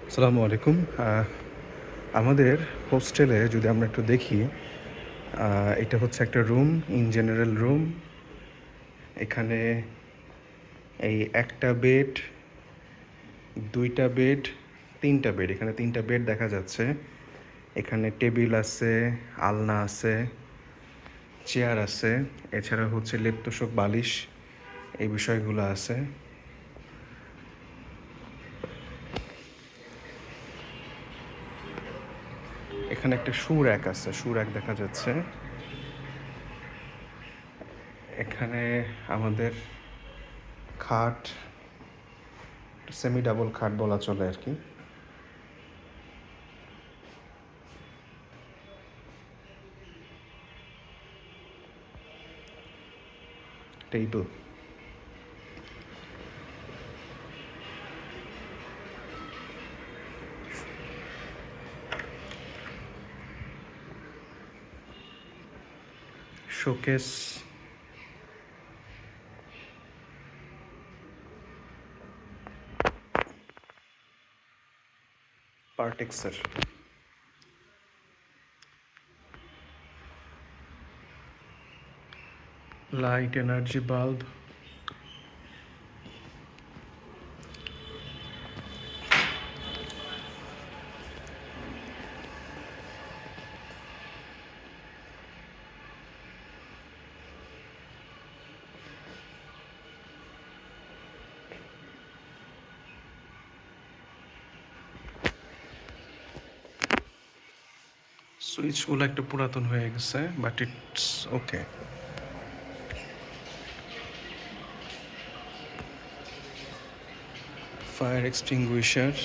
আসসালামু আলাইকুম। আমাদের হোস্টেলে যদি আমরা একটু দেখি, এটা হচ্ছে একটা রুম, ইন জেনারেল রুম। এখানে এই একটা বেড, ২টা বেড, ৩টা বেড। এখানে ৩টা বেড দেখা যাচ্ছে। এখানে টেবিল আছে, আলনা আছে, চেয়ার আছে। এছাড়া হচ্ছে লেপ তোশক, বালিশ, এই বিষয়গুলো আছে। এখানে একটা শু র‍্যাক আছে, শু র‍্যাক দেখা যাচ্ছে। এখানে আমাদের খাট, সেমি ডাবল খাট বলা চলে আর কি। টেবিল, শোকেস, পার্টেক্সের। লাইট এনার্জি বাল্ব, সুইচগুলো একটু পুরাতন হয়ে গেছে, but it's okay. Fire extinguisher,